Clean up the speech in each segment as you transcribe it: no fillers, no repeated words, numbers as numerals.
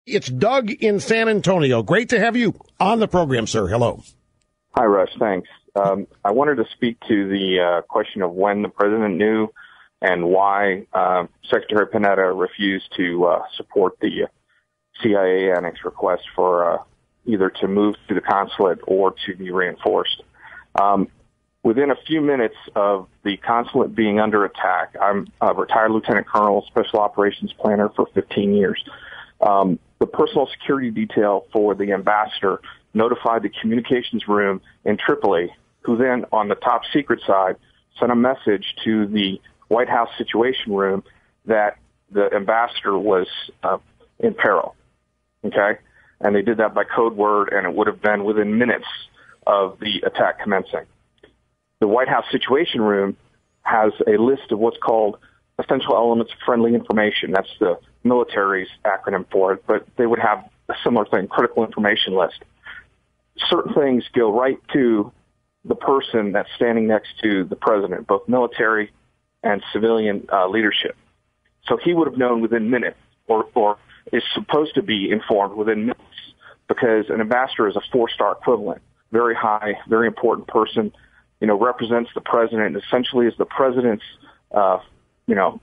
It's Doug in San Antonio. Great to have you on the program, sir. Hello. Hi, Rush. Thanks. I wanted to speak to the question of when the president knew and why Secretary Panetta refused to support the CIA annex request for either to move to the consulate or to be reinforced. Within a few minutes of the consulate being under attack, I'm a retired lieutenant colonel, special operations planner for 15 years. The personal security detail for the ambassador notified the communications room in Tripoli, who then, on the top secret side, sent a message to the White House Situation Room that the ambassador was in peril. Okay? And they did that by code word, and it would have been within minutes of the attack commencing. The White House Situation Room has a list of what's called essential elements of friendly information. That's the military's acronym for it, but they would have a similar thing, critical information list. Certain things go right to the person that's standing next to the president, both military and civilian leadership. So he would have known within minutes, or is supposed to be informed within minutes, because an ambassador is a four-star equivalent, very high, very important person, represents the president, essentially is the president's,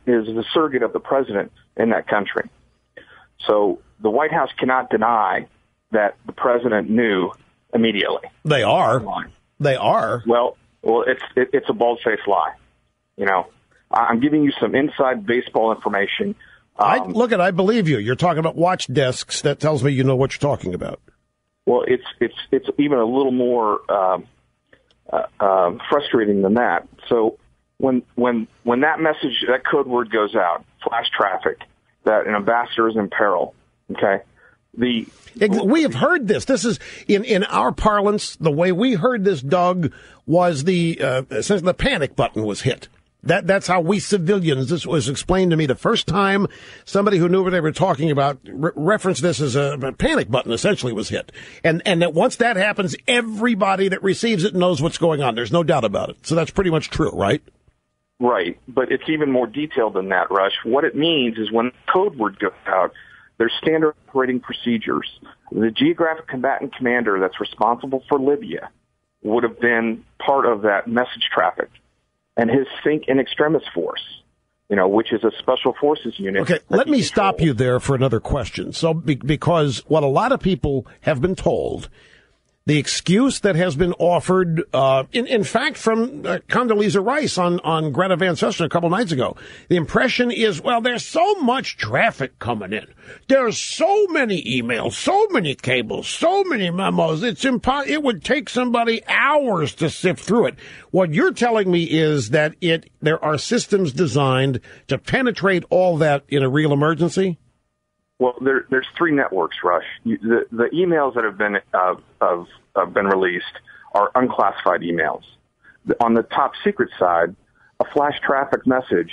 is the surrogate of the president in that country. So the White House cannot deny that the president knew immediately. They are. They are. Well, it's a bald-faced lie. I'm giving you some inside baseball information. I believe you. You're talking about watch desks. That tells me you know what you're talking about. Well, it's even a little more frustrating than that. So when that message, that code word goes out, flash traffic, that an ambassador is in peril, okay? We have heard this. This is in our parlance. The way we heard this, Doug, was essentially the panic button was hit. That's how we civilians. This was explained to me the first time somebody who knew what they were talking about referenced this as a panic button. Essentially, was hit, and that once that happens, everybody that receives it knows what's going on. There's no doubt about it. So that's pretty much true, right? Right, but it's even more detailed than that, Rush. What it means is when the code word goes out, there's standard operating procedures. The geographic combatant commander that's responsible for Libya would have been part of that message traffic, and his Think in Extremis force, which is a special forces unit. Okay, let me stop you there for another question. So, because what a lot of people have been told, the excuse that has been offered, in fact, from Condoleezza Rice on Greta Van Susteren a couple nights ago, the impression is, well, there's so much traffic coming in. There's so many emails, so many cables, so many memos. It's it would take somebody hours to sift through it. What you're telling me is that there are systems designed to penetrate all that in a real emergency? Well, there's three networks, Rush. The emails that have been released are unclassified emails. On the top secret side, a flash traffic message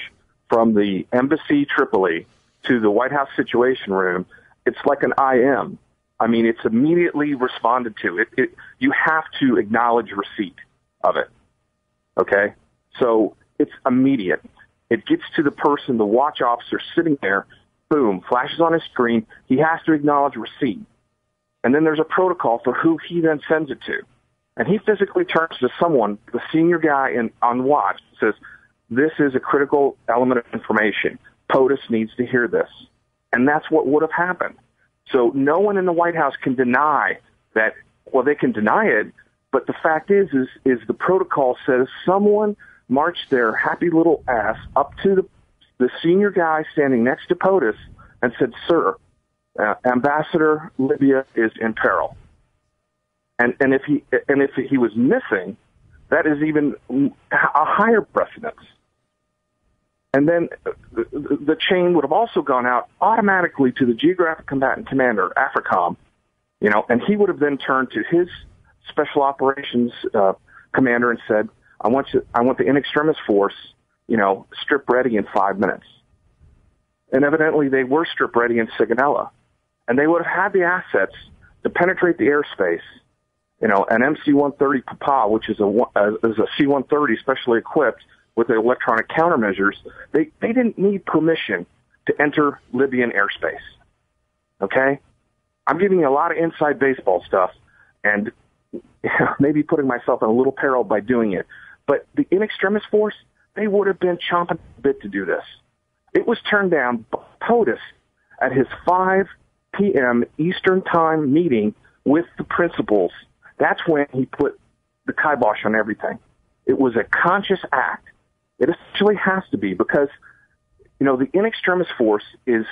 from the embassy Tripoli to the White House Situation Room, it's like an IM. I mean, it's immediately responded to. You have to acknowledge receipt of it. Okay? So it's immediate. It gets to the person, the watch officer sitting there. Boom, flashes on his screen. He has to acknowledge receipt. And then there's a protocol for who he then sends it to. And he physically turns to someone, the senior guy on watch, says, this is a critical element of information. POTUS needs to hear this. And that's what would have happened. So no one in the White House can deny that. Well, they can deny it, but the fact is the protocol says someone marched their happy little ass up to the senior guy standing next to POTUS and said, sir, Ambassador Libya is in peril. And if he was missing, that is even a higher precedence. And then the chain would have also gone out automatically to the Geographic Combatant Commander, AFRICOM, and he would have then turned to his Special Operations Commander and said, I want the in extremis force, strip ready in 5 minutes. And evidently they were strip ready in Sigonella. And they would have had the assets to penetrate the airspace. An MC-130 Papa, which is a C-130 specially equipped with the electronic countermeasures, they didn't need permission to enter Libyan airspace. Okay? I'm giving you a lot of inside baseball stuff and maybe putting myself in a little peril by doing it. But the in extremis force, they would have been chomping at the bit to do this. It was turned down by POTUS at his 5 p.m. Eastern Time meeting with the principals. That's when he put the kibosh on everything. It was a conscious act. It essentially has to be because, the in extremis force is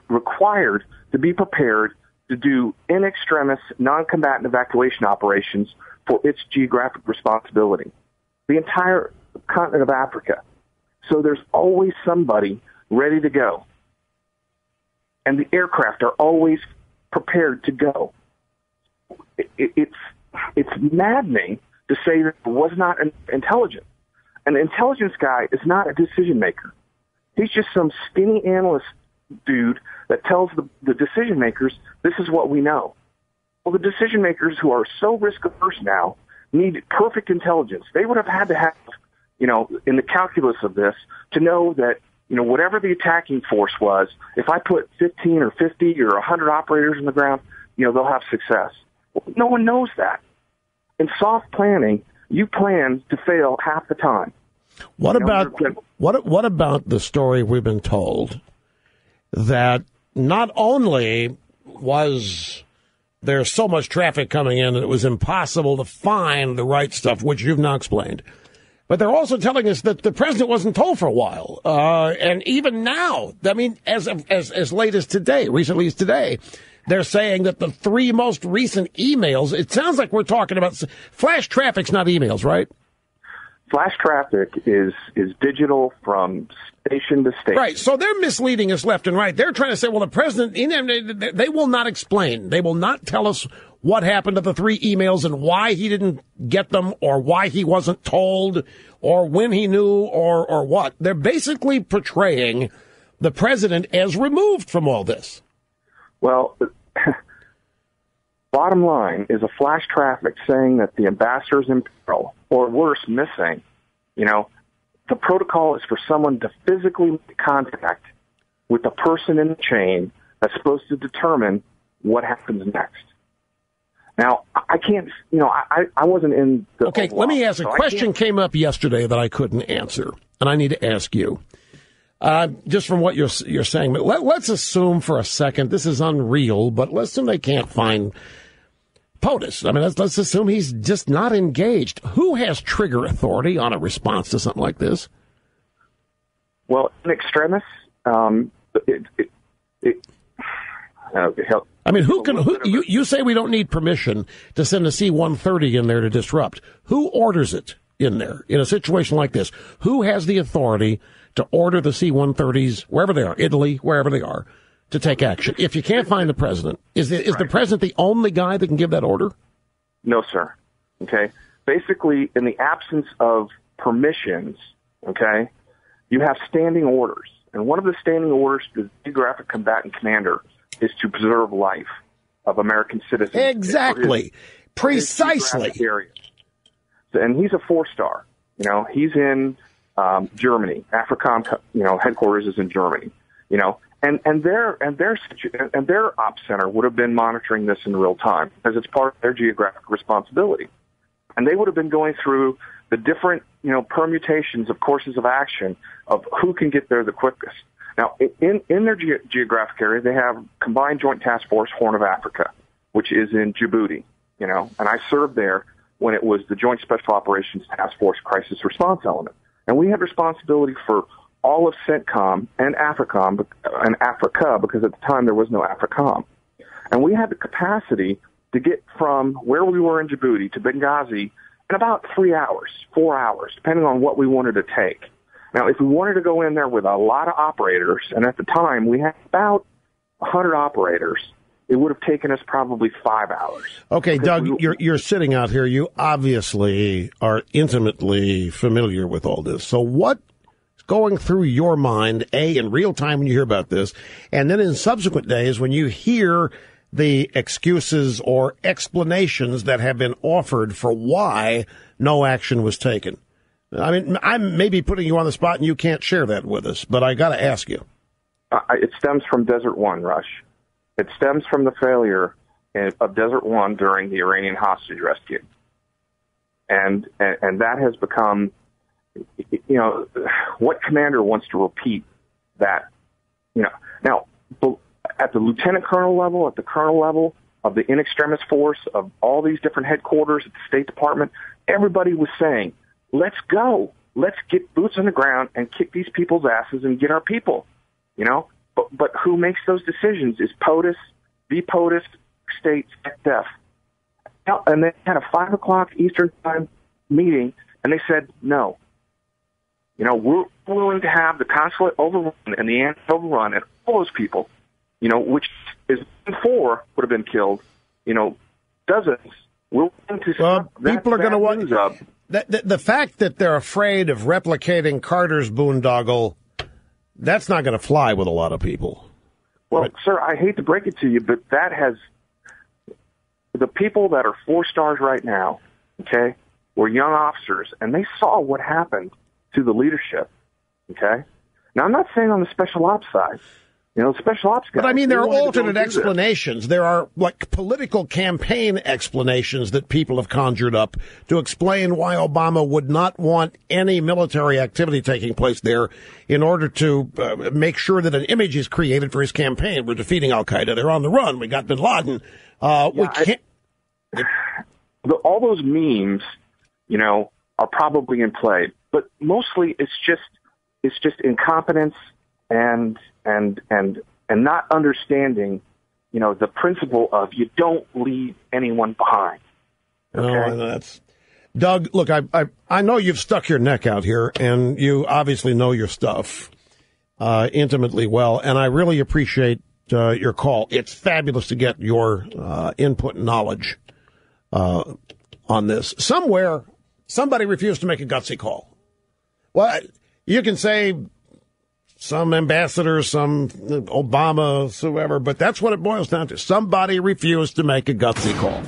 required to be prepared to do in extremis non-combatant evacuation operations for its geographic responsibility. The entire continent of Africa. So there's always somebody ready to go. And the aircraft are always prepared to go. It's maddening to say that there was not an intelligence. An intelligence guy is not a decision maker. He's just some skinny analyst dude that tells the decision makers, this is what we know. Well, the decision makers who are so risk averse now need perfect intelligence. They would have had to have, in the calculus of this, to know that, whatever the attacking force was, if I put 15 or 50 or 100 operators on the ground, they'll have success. Well, no one knows that. In soft planning, you plan to fail half the time. What about the story we've been told that not only was there so much traffic coming in that it was impossible to find the right stuff, which you've now explained, but they're also telling us that the president wasn't told for a while, and even now, as late as today, recently as today, they're saying that the 3 most recent emails. It sounds like we're talking about flash traffic's not emails, right? Flash traffic is digital from station to station. Right. So they're misleading us left and right. They're trying to say, well, the president, they will not explain. They will not tell us what happened to the 3 emails and why he didn't get them or why he wasn't told or when he knew or what. They're basically portraying the president as removed from all this. Well, bottom line is a flash traffic saying that the ambassador's in peril, or worse, missing. The protocol is for someone to physically make contact with the person in the chain that's supposed to determine what happens next. Now, I can't, I wasn't in the... Okay, let me ask. A question came up yesterday that I couldn't answer, and I need to ask you. Just from what you're saying, but let's assume for a second, this is unreal, but let's assume they can't find POTUS. Let's assume he's just not engaged. Who has trigger authority on a response to something like this? Well, in extremis, you say we don't need permission to send a C-130 in there to disrupt. Who orders it in there in a situation like this? Who has the authority to order the C-130s, wherever they are, Italy, wherever they are, to take action? If you can't find the president, is the president the only guy that can give that order? No, sir. Okay? Basically, in the absence of permissions, okay, you have standing orders. And one of the standing orders to the geographic combatant commander is to preserve life of American citizens. Exactly. Precisely. And he's a 4-star. He's in Germany. AFRICOM, headquarters is in Germany. And their ops center would have been monitoring this in real time because it's part of their geographic responsibility. And they would have been going through the different, permutations of courses of action of who can get there the quickest. Now, in their geographic area, they have Combined Joint Task Force Horn of Africa, which is in Djibouti, and I served there when it was the Joint Special Operations Task Force Crisis Response Element. And we had responsibility for all of CENTCOM and AFRICOM and Africa, because at the time there was no AFRICOM. And we had the capacity to get from where we were in Djibouti to Benghazi in about 3 hours, 4 hours, depending on what we wanted to take. Now, if we wanted to go in there with a lot of operators, and at the time we had about 100 operators, it would have taken us probably 5 hours. Okay, Doug, you're sitting out here. You obviously are intimately familiar with all this. So what's going through your mind, A, in real time when you hear about this, and then in subsequent days when you hear the excuses or explanations that have been offered for why no action was taken? I'm maybe putting you on the spot and you can't share that with us, but I got to ask you. It stems from Desert One, Rush. It stems from the failure of Desert One during the Iranian hostage rescue. And that has become, what commander wants to repeat that? Now, at the lieutenant colonel level, at the colonel level of the in extremis force, of all these different headquarters at the State Department, everybody was saying, let's go. Let's get boots on the ground and kick these people's asses and get our people, But who makes those decisions is POTUS, the POTUS, State Dept. And they had a 5 o'clock Eastern Time meeting, and they said, no. We're willing to have the consulate overrun and the ANT overrun and all those people, which is before would have been killed, dozens. We're willing to stop people are going to want the fact that they're afraid of replicating Carter's boondoggle. That's not going to fly with a lot of people. Well, sir, I hate to break it to you, but that has the people that are 4 stars right now, okay, were young officers, and they saw what happened to the leadership, okay? Now, I'm not saying on the special ops side. Special ops guys. But I mean, there are alternate explanations. There are political campaign explanations that people have conjured up to explain why Obama would not want any military activity taking place there in order to make sure that an image is created for his campaign. We're defeating Al Qaeda. They're on the run. We got bin Laden. We can't. All those memes, are probably in play, but mostly it's just incompetence and not understanding, the principle of you don't leave anyone behind. Okay? No, Doug, look, I know you've stuck your neck out here, and you obviously know your stuff intimately well, and I really appreciate your call. It's fabulous to get your input and knowledge on this. Somebody refused to make a gutsy call. Well, you can say some ambassador, some Obama, whoever, but that's what it boils down to. Somebody refused to make a gutsy call.